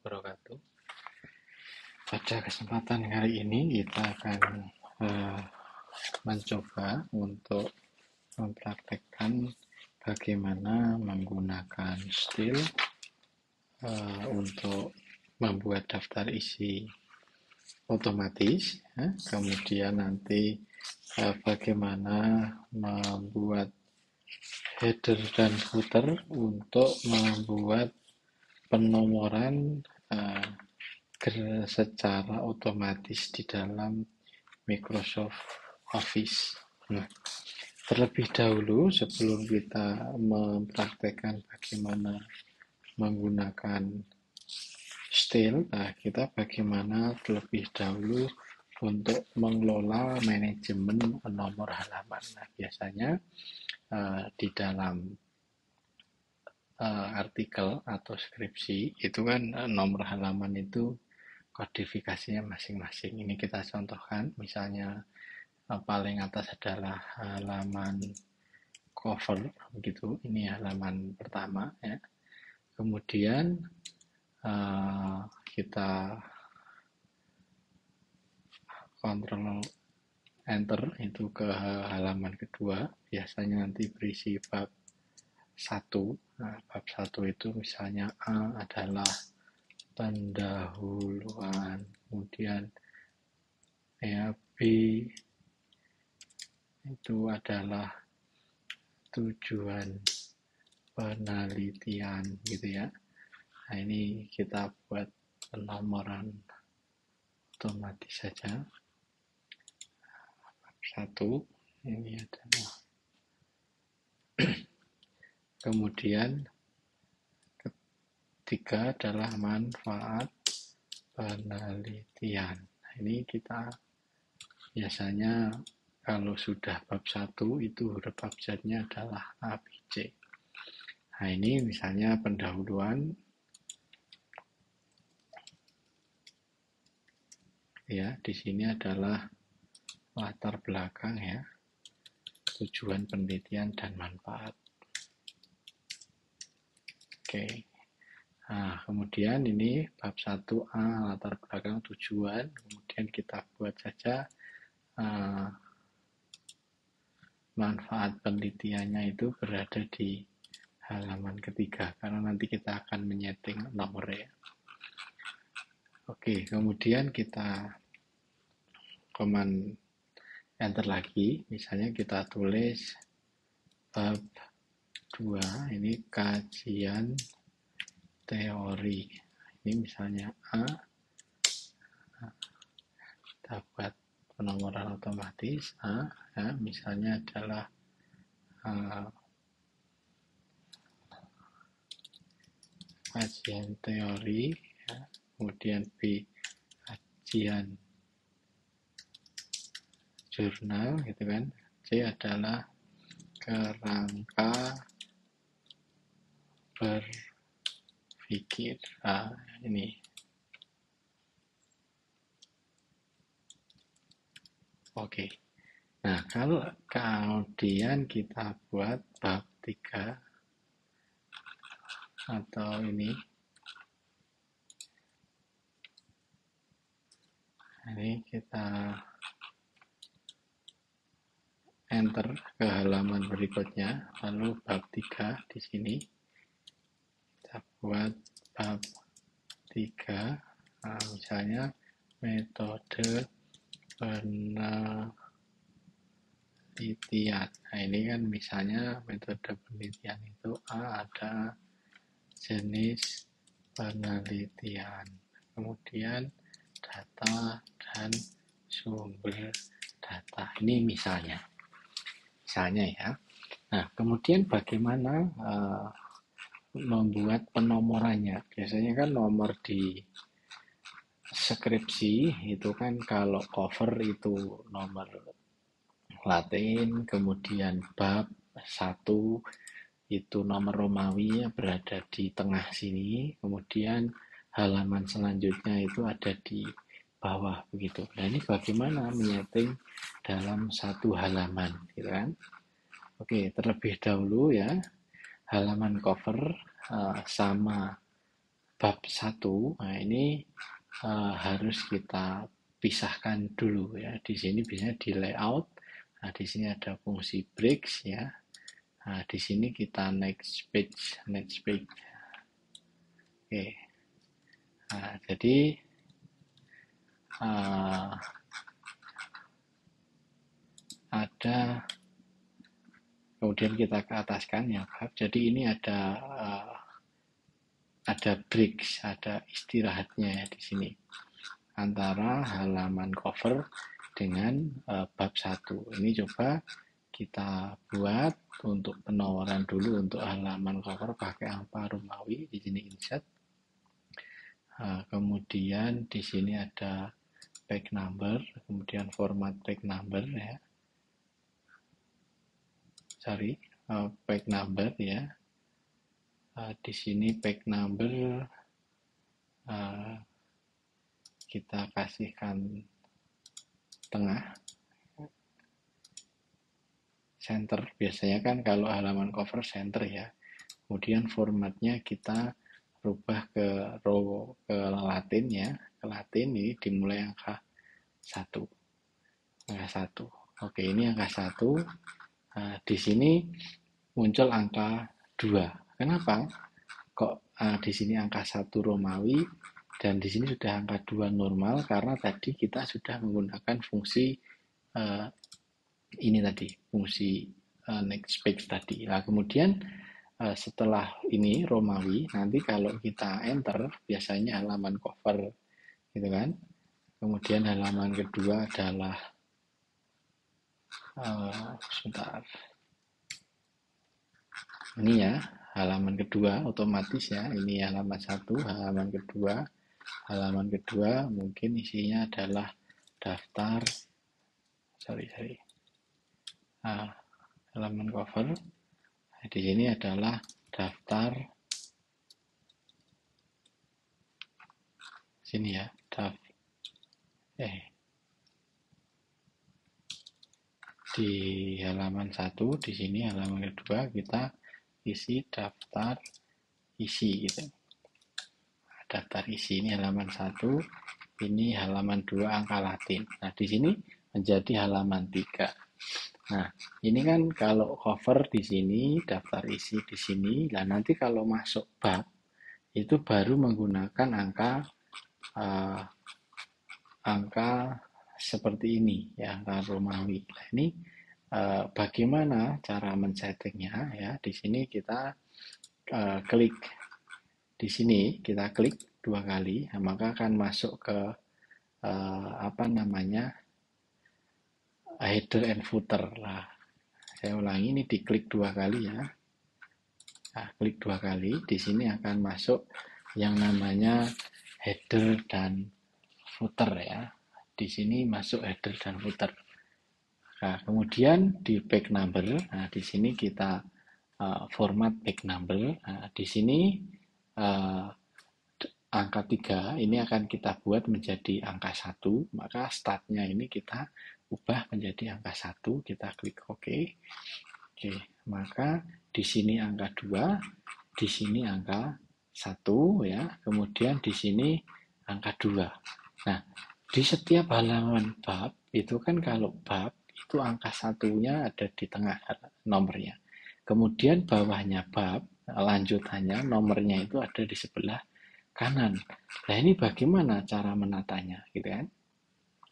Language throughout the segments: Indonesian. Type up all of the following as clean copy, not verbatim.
wabarakatuh. Pada kesempatan kali ini kita akan mencoba untuk mempraktekkan bagaimana menggunakan Steel untuk membuat daftar isi otomatis, kemudian nanti bagaimana membuat header dan footer untuk membuat penomoran secara otomatis di dalam Microsoft Office. Nah, terlebih dahulu sebelum kita mempraktekkan bagaimana menggunakan Steel, kita bagaimana terlebih dahulu untuk mengelola manajemen nomor halaman. Nah, biasanya di dalam artikel atau skripsi itu kan nomor halaman itu kodifikasinya masing-masing. Ini kita contohkan, misalnya paling atas adalah halaman cover, begitu. Ini halaman pertama, ya. Kemudian kita kontrol enter itu ke halaman kedua. Biasanya nanti berisi bab 1. Nah, bab 1 itu misalnya A adalah pendahuluan, kemudian ya B itu adalah tujuan penelitian, gitu ya. Nah, ini kita buat penomoran otomatis saja. Bab 1 ini adalah kemudian ketiga adalah manfaat penelitian. Nah, ini kita biasanya kalau sudah bab 1 itu huruf abjadnya adalah A, B, C. Nah, ini misalnya pendahuluan, ya, di sini adalah latar belakang, ya, tujuan penelitian dan manfaat. Oke. Nah, kemudian ini bab 1A latar belakang tujuan, kemudian kita buat saja manfaat penelitiannya itu berada di halaman ketiga, karena nanti kita akan menyeting nomornya. Oke, kemudian kita command enter lagi, misalnya kita tulis bab 2, ini kajian teori. Ini misalnya A, kita buat penomoran otomatis A, ya, misalnya adalah kajian teori, ya, kemudian B kajian jurnal, gitu kan. C adalah kerangka berpikir. Ini. Oke. Nah, kalau kemudian kita buat bab 3 atau ini kita enter ke halaman berikutnya, lalu bab 3 di sini kita buat bab 3, misalnya metode penelitian. Nah, ini kan misalnya metode penelitian itu ada jenis penelitian, kemudian data dan sumber data. Ini misalnya ya. Nah, kemudian bagaimana membuat penomorannya? Biasanya kan nomor di skripsi itu kan kalau cover itu nomor Latin, kemudian bab 1 itu nomor Romawi berada di tengah sini, kemudian halaman selanjutnya itu ada di bawah, begitu. Nah, ini bagaimana menyeting dalam satu halaman, gitu kan? Oke, terlebih dahulu, ya, halaman cover sama bab 1. Nah, ini harus kita pisahkan dulu ya. Di sini biasanya di layout. Nah, di sini ada fungsi breaks ya. Nah, di sini kita next page. Oke. Nah, jadi ada, kemudian kita ke ataskan ya bab. Jadi ini ada breaks, ada istirahatnya ya di sini antara halaman cover dengan bab 1. Ini coba kita buat untuk penomoran dulu untuk halaman cover pakai Alfa Romawi. Di sini insert. Kemudian di sini ada page number, kemudian format page number ya. Page number ya. Di sini page number kita kasihkan tengah, center. Biasanya kan kalau halaman cover center ya. Kemudian formatnya kita rubah ke Latin ya. Ke Latin ini dimulai angka 1. Oke, ini angka 1. Nah, di sini muncul angka 2. Kenapa? Kok di sini angka 1 Romawi dan di sini sudah angka 2 normal? Karena tadi kita sudah menggunakan fungsi ini tadi, fungsi next page tadi. Nah, kemudian setelah ini Romawi, nanti kalau kita enter biasanya halaman cover gitu kan. Kemudian halaman kedua adalah sebentar. Ini ya, halaman kedua otomatis ya. Ini halaman 1, halaman kedua. Halaman kedua mungkin isinya adalah daftar halaman cover. Di sini adalah daftar sini ya, di halaman 1, di sini halaman kedua kita isi daftar isi gitu. Daftar isi ini halaman 1, ini halaman 2 angka Latin. Nah, di sini menjadi halaman 3. Nah, ini kan kalau cover di sini, daftar isi di sini. Nah, nanti kalau masuk bab itu baru menggunakan angka seperti ini ya, angka Romawi. Nah, ini bagaimana cara men-settingnya ya? Di sini kita klik di sini, kita klik 2 kali, nah, maka akan masuk ke header and footer lah. Saya ulangi, ini diklik 2 kali ya. Nah, klik 2 kali, di sini akan masuk yang namanya header dan footer ya. Di sini masuk header dan footer. Nah, kemudian di page number, nah di sini kita format page number. Nah, di sini angka 3 ini akan kita buat menjadi angka 1, maka startnya ini kita ubah menjadi angka 1, kita klik OK. Oke, maka di sini angka 2, di sini angka 1 ya, kemudian di sini angka 2. Nah, di setiap halaman bab itu kan kalau bab itu angka 1-nya ada di tengah nomornya. Kemudian bawahnya bab, lanjutannya nomornya itu ada di sebelah kanan. Nah, ini bagaimana cara menatanya gitu kan?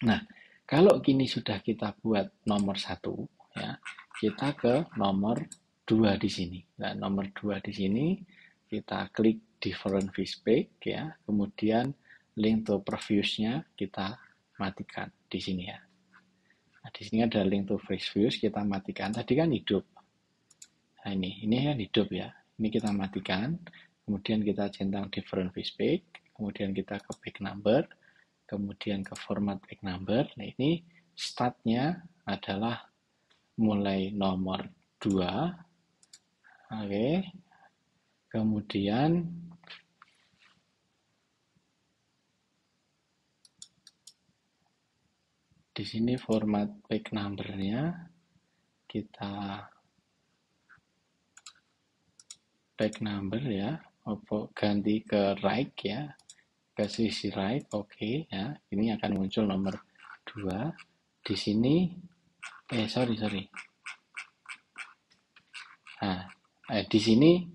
Nah, kalau kini sudah kita buat nomor 1 ya, kita ke nomor 2 di sini. Nah, nomor 2 di sini kita klik different page ya, kemudian link to previews-nya kita matikan di sini ya. Nah, di sini ada link to previews, kita matikan. Tadi kan hidup. Nah, ini kan hidup ya. Ini kita matikan. Kemudian kita centang different page, kemudian kita ke page number, kemudian ke format page number. Nah, ini startnya adalah mulai nomor 2. Oke. Kemudian di sini format page number-nya kita page number ya, ganti ke right ya, ke sisi right, oke ya. Ini akan muncul nomor 2 di sini. Sorry. Nah, di sini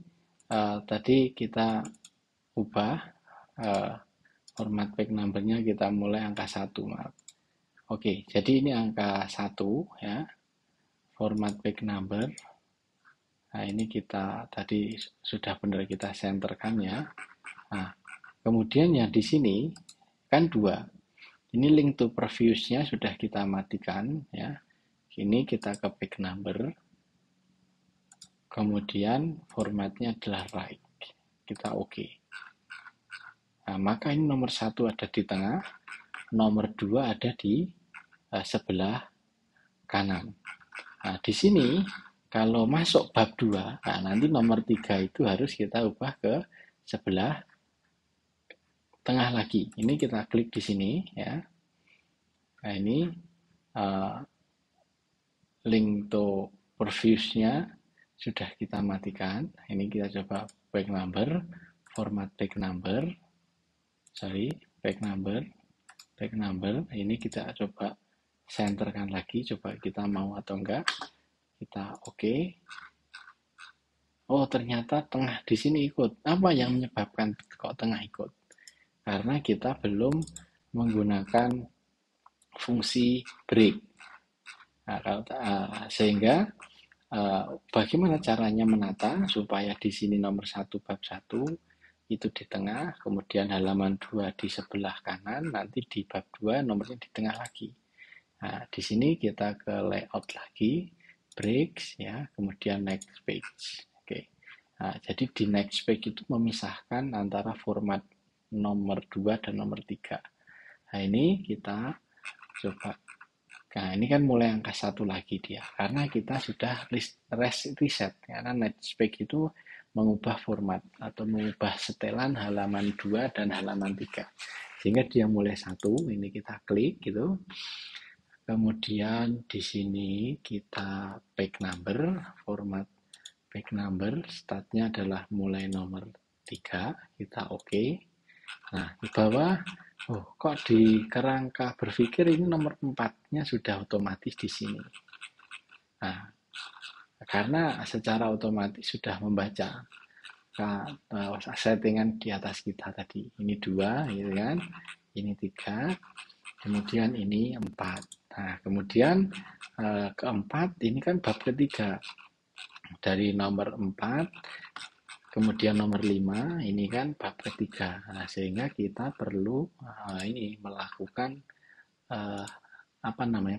tadi kita ubah format back numbernya, kita mulai angka 1, maaf. Oke, jadi ini angka 1 ya, format back number. Nah, ini kita tadi sudah benar kita centerkan ya. Nah, kemudian yang di sini kan 2. Ini link to previous-nya sudah kita matikan ya. Ini kita ke back number. Kemudian formatnya adalah right. Kita oke. Nah, maka ini nomor 1 ada di tengah, nomor 2 ada di sebelah kanan. Nah, di sini kalau masuk bab 2, nah nanti nomor 3 itu harus kita ubah ke sebelah tengah lagi. Ini kita klik di sini ya. Nah, ini link to previous-nya sudah kita matikan. Ini kita coba back number, format back number. Back number. Ini kita coba centerkan lagi, coba kita mau atau enggak. Kita oke. Oh, ternyata tengah di sini ikut. Apa yang menyebabkan kok tengah ikut? Karena kita belum menggunakan fungsi break. Nah, sehingga bagaimana caranya menata supaya di sini nomor 1 bab 1 itu di tengah, kemudian halaman 2 di sebelah kanan, nanti di bab 2 nomornya di tengah lagi. Nah, di sini kita ke layout lagi, breaks ya, kemudian next page. Oke. Nah, jadi di next page itu memisahkan antara format nomor 2 dan nomor 3. Nah, ini kita coba. Nah, ini kan mulai angka 1 lagi dia, karena kita sudah reset, karena next page itu mengubah format atau mengubah setelan halaman 2 dan halaman 3. Sehingga dia mulai 1, ini kita klik gitu. Kemudian di sini kita back number, format back number, startnya adalah mulai nomor 3, kita oke. Nah, di bawah, kok di kerangka berpikir ini nomor 4-nya sudah otomatis di sini. Nah, karena secara otomatis sudah membaca settingan di atas kita tadi. Ini 2, gitu kan? Ini 3, kemudian ini 4. Nah, kemudian keempat, ini kan bab ketiga. Dari nomor 4, kemudian nomor 5, ini kan bab ketiga. Nah, sehingga kita perlu ini melakukan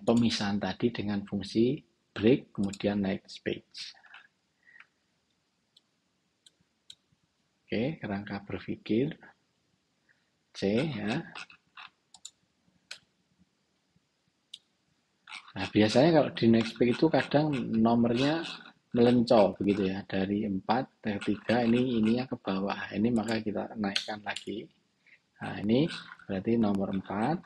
pemisahan tadi dengan fungsi break, kemudian next page. Oke, kerangka berpikir C ya. Nah, biasanya kalau di next page itu kadang nomornya melencol begitu ya, dari 4 ke 3, ininya ke bawah. Ini maka kita naikkan lagi. Nah, ini berarti nomor 4.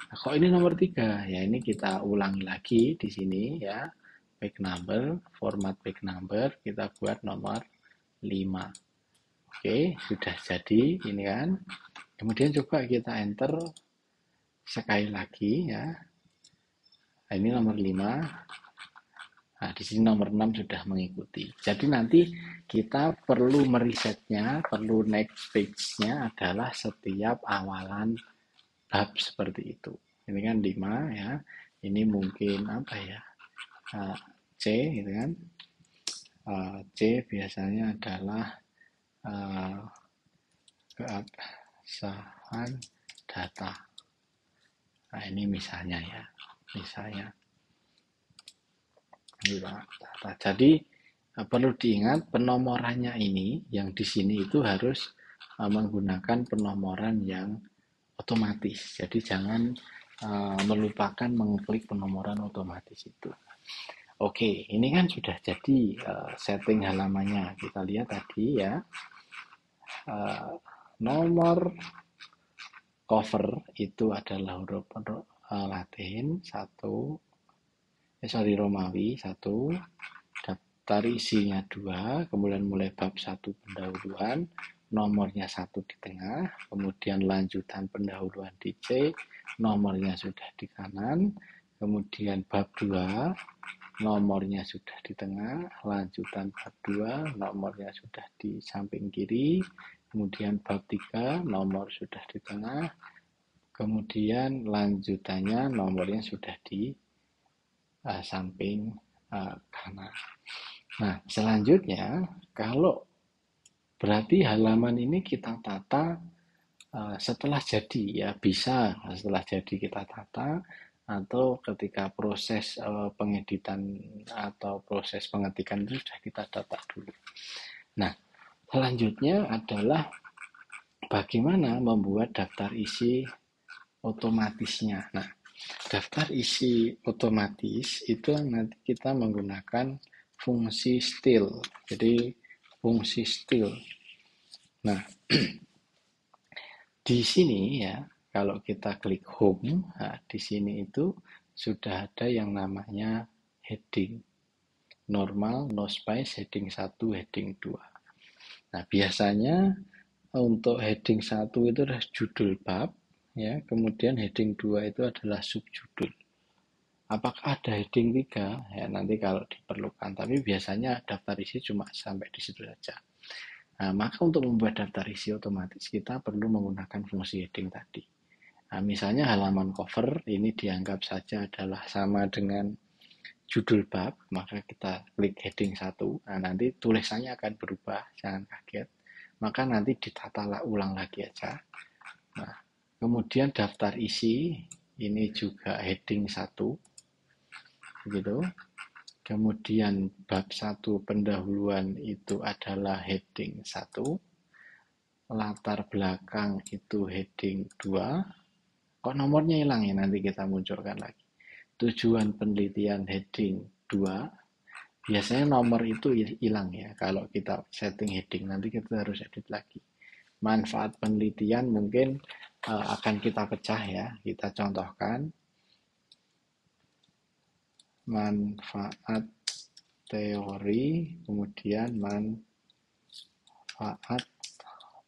Nah, kok ini nomor 3? Ya, ini kita ulangi lagi di sini ya. Back number, format back number, kita buat nomor 5. Oke, sudah jadi ini kan. Kemudian coba kita enter sekali lagi ya. Nah, ini nomor 5. Nah, di sini nomor 6 sudah mengikuti. Jadi nanti kita perlu merisetnya, perlu next page-nya adalah setiap awalan bab seperti itu. Ini kan 5 ya. Ini mungkin apa ya? C gitu kan. C biasanya adalah keabsahan data. Nah, ini misalnya ya. Jadi perlu diingat penomorannya ini yang di sini itu harus menggunakan penomoran yang otomatis. Jadi jangan melupakan mengklik penomoran otomatis itu. Oke, ini kan sudah jadi setting halamannya. Kita lihat tadi ya. Nomor cover itu adalah huruf Latin 1, Romawi 1, daftar isinya 2, kemudian mulai bab 1 pendahuluan, nomornya 1 di tengah, kemudian lanjutan pendahuluan di C, nomornya sudah di kanan, kemudian bab 2, nomornya sudah di tengah, lanjutan bab 2, nomornya sudah di samping kiri, kemudian bab 3, nomor sudah di tengah, kemudian lanjutannya nomornya sudah di samping kanan. Nah, selanjutnya kalau berarti halaman ini kita tata setelah jadi ya, bisa setelah jadi kita tata atau ketika proses pengeditan atau proses pengetikan itu sudah kita tata dulu. Nah, selanjutnya adalah bagaimana membuat daftar isi otomatisnya. Nah, daftar isi otomatis itu nanti kita menggunakan fungsi still. Jadi fungsi still. Nah, di sini ya, kalau kita klik home, nah, di sini itu sudah ada yang namanya heading. Normal, no space, heading 1, heading 2. Nah, biasanya untuk heading 1 itu adalah judul bab, ya, kemudian heading 2 itu adalah subjudul. Apakah ada heading 3? Ya, nanti kalau diperlukan. Tapi biasanya daftar isi cuma sampai di situ saja. Nah, maka untuk membuat daftar isi otomatis kita perlu menggunakan fungsi heading tadi. Nah, misalnya halaman cover ini dianggap saja adalah sama dengan judul bab, maka kita klik heading 1. Nah, nanti tulisannya akan berubah, jangan kaget. Maka nanti ditata ulang lagi aja. Nah, kemudian daftar isi ini juga heading 1. Begitu. Kemudian bab 1 pendahuluan itu adalah heading 1. Latar belakang itu heading 2. Kok nomornya hilang ya? Nanti kita munculkan lagi. Tujuan penelitian heading 2. Biasanya nomor itu hilang ya. Kalau kita setting heading, nanti kita harus edit lagi. Manfaat penelitian mungkin akan kita pecah ya. Kita contohkan. Manfaat teori, kemudian manfaat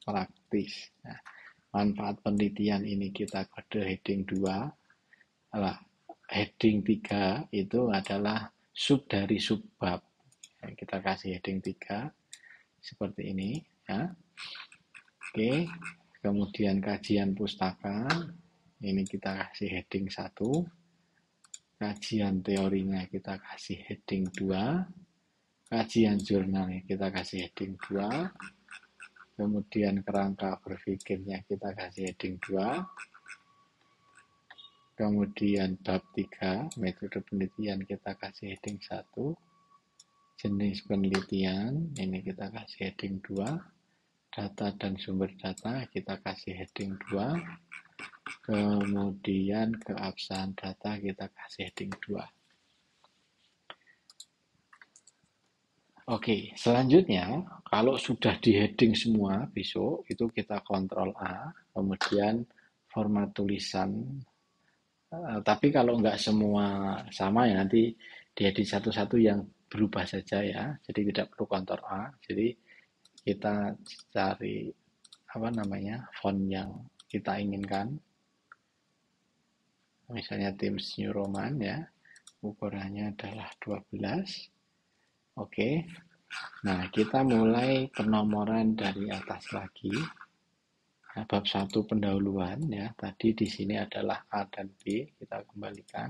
praktis. Nah, manfaat penelitian ini kita kode heading 2. Heading 3 itu adalah sub dari subbab. Kita kasih heading 3 seperti ini ya. Oke, kemudian kajian pustaka ini kita kasih heading 1. Kajian teorinya kita kasih heading 2. Kajian jurnalnya kita kasih heading 2. Kemudian kerangka berpikirnya kita kasih heading 2. Kemudian bab 3, metode penelitian kita kasih heading 1. Jenis penelitian, ini kita kasih heading 2. Data dan sumber data kita kasih heading 2. Kemudian keabsahan data kita kasih heading 2. Oke, selanjutnya kalau sudah di heading semua besok itu kita kontrol A, kemudian format tulisan. Tapi kalau nggak semua sama ya nanti diedit satu-satu yang berubah saja ya. Jadi tidak perlu kontrol A. Jadi kita cari font yang kita inginkan. Misalnya Times New Roman ya. Ukurannya adalah 12. Oke. Nah, kita mulai penomoran dari atas lagi. Nah, bab 1 pendahuluan ya. Tadi di sini adalah A dan B, kita kembalikan.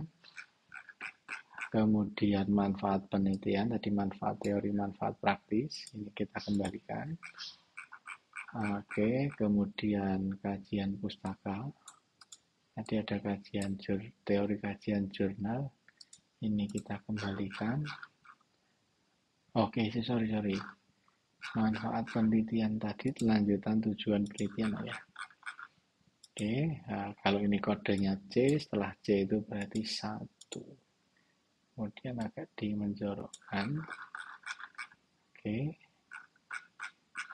Kemudian manfaat penelitian, tadi manfaat teori, manfaat praktis, ini kita kembalikan. Oke, kemudian kajian pustaka. Tadi ada kajian teori kajian jurnal, ini kita kembalikan. Oke, sorry. Manfaat penelitian tadi lanjutan tujuan penelitian ya. Oke, nah, kalau ini kodenya C, setelah C itu berarti 1. Kemudian agak dimenjorokkan. Oke.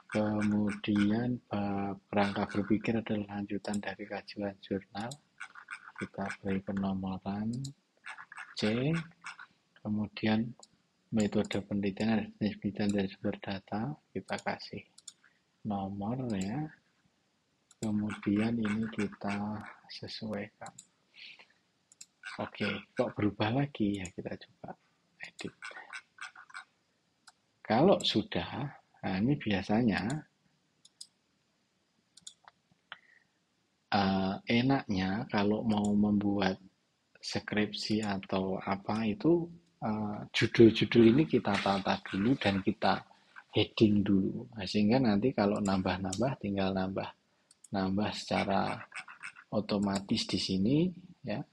Kemudian kerangka berpikir adalah lanjutan dari kajian jurnal. Kita beri penomoran C. Kemudian metode penelitian ada jenis penelitian dari sumber data, kita kasih nomor ya, kemudian ini kita sesuaikan. Oke, kok berubah lagi ya, kita coba edit. Kalau sudah, nah ini biasanya enaknya kalau mau membuat skripsi atau apa itu judul-judul ini kita tata dulu dan kita heading dulu. Nah, sehingga nanti kalau nambah-nambah tinggal nambah secara otomatis di sini ya.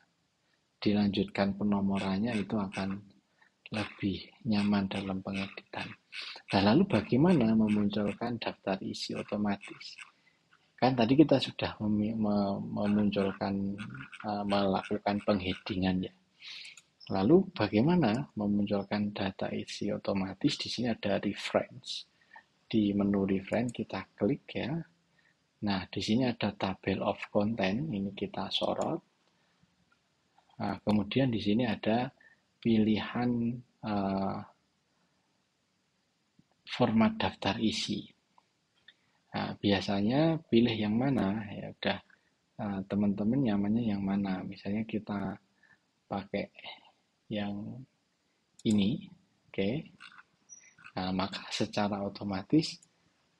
Dilanjutkan penomorannya itu akan lebih nyaman dalam pengeditan. Nah, lalu bagaimana memunculkan daftar isi otomatis? Kan tadi kita sudah memunculkan, melakukan pengheadingan ya. Lalu bagaimana memunculkan data isi otomatis? Di sini ada reference. Di menu reference kita klik ya. Nah, di sini ada table of content, ini kita sorot. Nah, kemudian di sini ada pilihan format daftar isi. Nah, biasanya pilih yang mana? Ya udah, teman-teman nyamannya yang mana? Misalnya kita pakai yang ini, oke. Nah, maka secara otomatis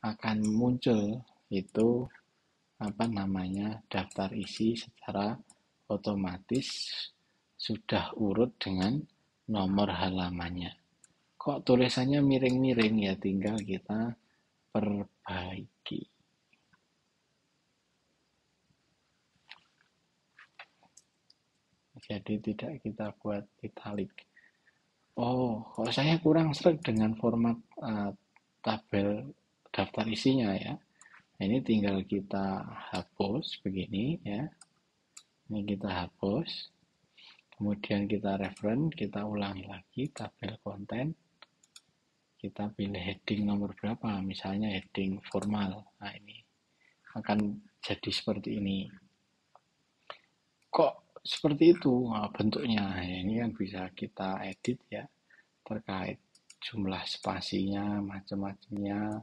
akan muncul itu apa namanya daftar isi secara otomatis sudah urut dengan nomor halamannya. Kok tulisannya miring-miring ya, tinggal kita perbaiki. Jadi tidak kita buat italic. Oh, kalau saya kurang sreg dengan format tabel daftar isinya ya. Ini tinggal kita hapus begini ya. Ini kita hapus. Kemudian kita reference, kita ulangi lagi tabel konten. Kita pilih heading nomor berapa, misalnya heading formal. Nah, ini akan jadi seperti ini. Kok seperti itu bentuknya? Ini kan bisa kita edit ya, terkait jumlah spasinya, macam-macamnya.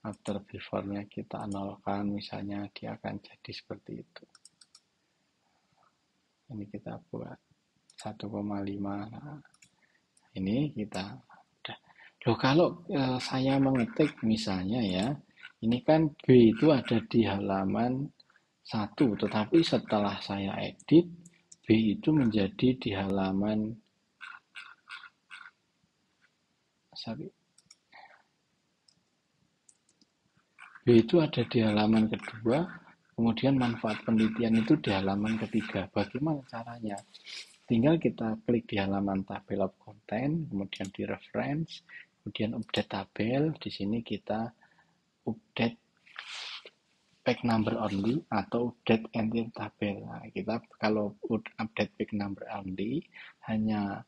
After before-nya kita nolkan, misalnya dia akan jadi seperti itu. Ini kita buat 1,5. Nah, ini kita udah. Loh, kalau saya mengetik misalnya ya, ini kan B itu ada di halaman 1, tetapi setelah saya edit, B itu menjadi di halaman B itu ada di halaman kedua, kemudian manfaat penelitian itu di halaman ketiga. Bagaimana caranya? Tinggal kita klik di halaman tabel of content, kemudian di reference, kemudian update tabel. Di sini kita update page number only atau update entire tabel. Nah, kita kalau update page number only hanya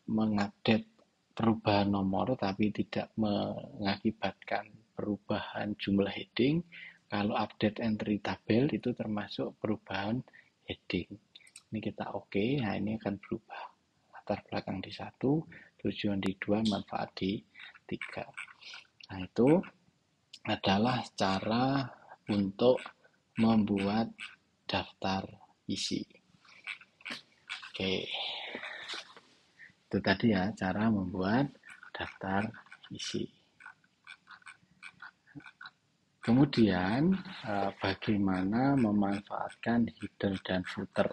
mengupdate perubahan nomor tapi tidak mengakibatkan perubahan jumlah heading. Kalau update entry tabel itu termasuk perubahan heading. Ini kita oke. Nah, ini akan berubah. Latar belakang di 1, tujuan di 2, manfaat di 3. Nah, itu adalah cara untuk membuat daftar isi. Oke. Itu tadi ya cara membuat daftar isi. Kemudian bagaimana memanfaatkan header dan footer.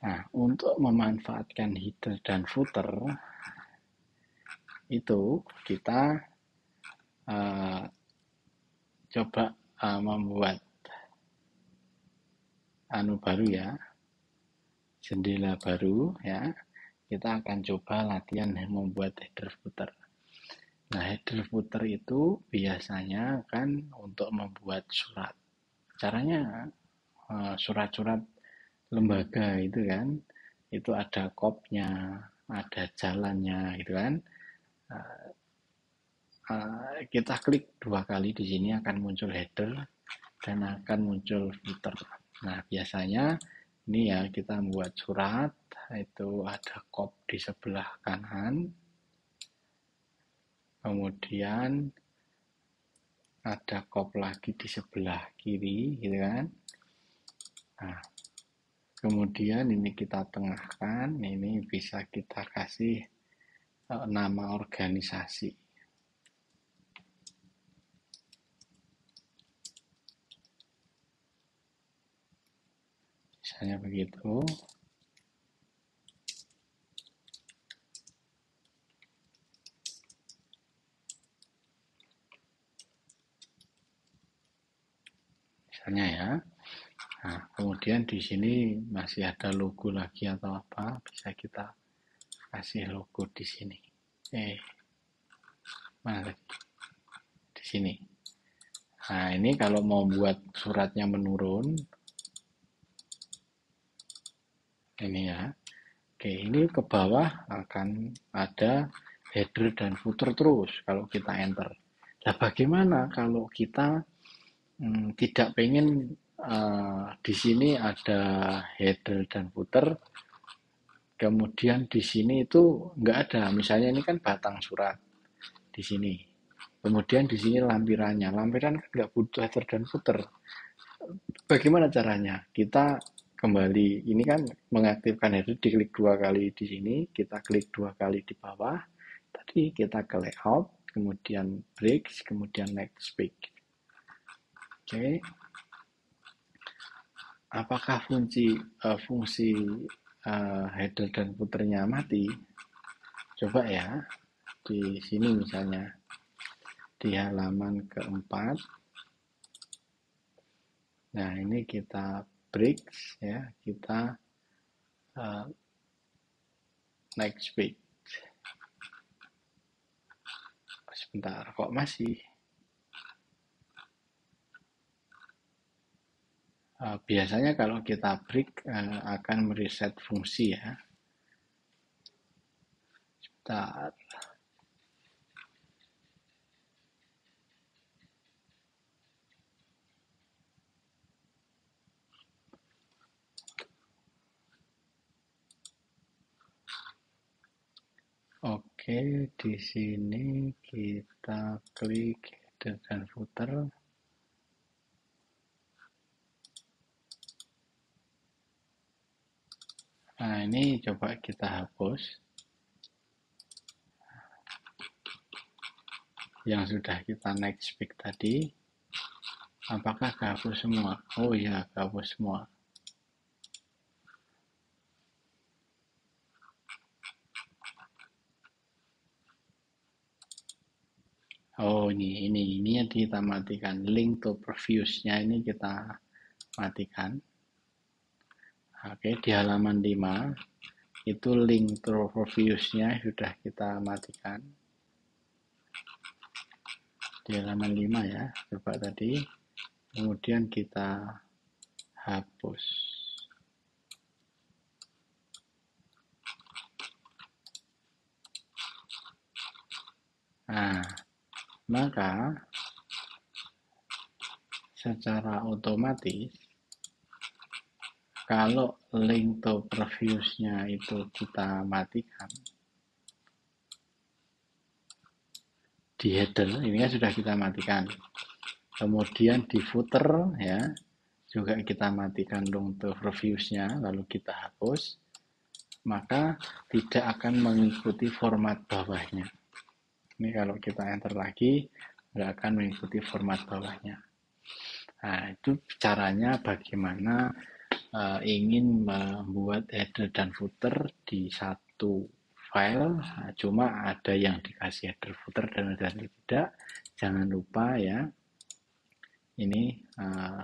Nah, untuk memanfaatkan header dan footer itu kita coba membuat baru ya, jendela baru ya. Kita akan coba latihan membuat header footer. Nah, header footer itu biasanya kan untuk membuat surat. Caranya surat-surat lembaga itu kan, itu ada kopnya, ada jalannya gitu kan. Kita klik 2 kali di sini akan muncul header dan akan muncul footer. Nah, biasanya Ini ya, kita membuat surat, itu ada kop di sebelah kanan, kemudian ada kop lagi di sebelah kiri, gitu kan. Nah, kemudian ini kita tengahkan, ini bisa kita kasih nama organisasi. Misalnya begitu. Misalnya ya. Nah, kemudian di sini masih ada logo lagi atau apa, bisa kita kasih logo di sini. Mana lagi? Di sini. Nah, ini kalau mau buat suratnya menurun, ini ya. Oke, ini ke bawah akan ada header dan footer terus kalau kita enter. Nah, bagaimana kalau kita tidak pengen di sini ada header dan footer, kemudian di sini itu nggak ada. Misalnya ini kan batang surat di sini. Kemudian di sini lampirannya. Lampiran kan nggak butuh header dan footer. Bagaimana caranya? Kita kembali, ini kan mengaktifkan header, diklik 2 kali di sini, kita klik 2 kali di bawah. Tadi kita ke layout, kemudian breaks, kemudian next page. Oke. Apakah fungsi header dan footernya mati? Coba ya, di sini misalnya di halaman keempat. Nah, ini kita breaks ya, kita next page. Sebentar, kok masih? Biasanya kalau kita break akan mereset fungsi ya. Sebentar. Oke, di sini kita klik header dan footer. Nah, ini coba kita hapus. Yang sudah kita next pick tadi. Apakah kehapus semua? Oh iya, kehapus semua. Oh, ini yang kita matikan. Link to previews-nya ini kita matikan. Oke, di halaman 5 itu link to previews-nya sudah kita matikan. Di halaman 5 ya, coba tadi. Kemudian kita hapus. Nah, maka secara otomatis kalau link to previews-nya itu kita matikan, di header ini kan sudah kita matikan. Kemudian di footer ya juga kita matikan link to previews-nya, lalu kita hapus, maka tidak akan mengikuti format bawahnya. Ini kalau kita enter lagi, nggak akan mengikuti format bawahnya. Nah, itu caranya bagaimana ingin membuat header dan footer di satu file. Nah, cuma ada yang dikasih header footer dan ada yang tidak. Jangan lupa ya, ini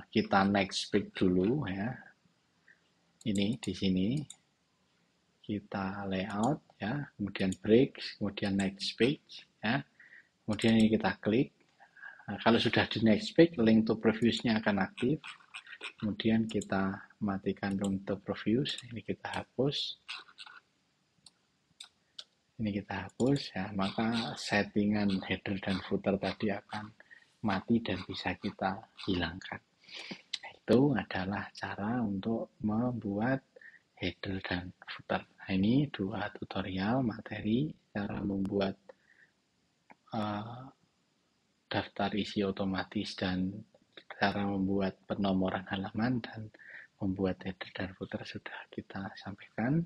kita next page dulu ya. Ini di sini kita layout ya, kemudian break, kemudian next page ya. Kemudian ini kita klik. Nah, kalau sudah di next page, link to previews-nya akan aktif. Kemudian kita matikan link to previews. Ini kita hapus. Ini kita hapus ya, maka settingan header dan footer tadi akan mati dan bisa kita hilangkan. itu adalah cara untuk membuat header dan footer. Nah, ini dua tutorial materi cara membuat uh, daftar isi otomatis dan cara membuat penomoran halaman dan membuat header dan footer sudah kita sampaikan.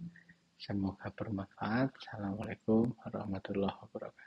Semoga bermanfaat. Assalamualaikum warahmatullahi wabarakatuh.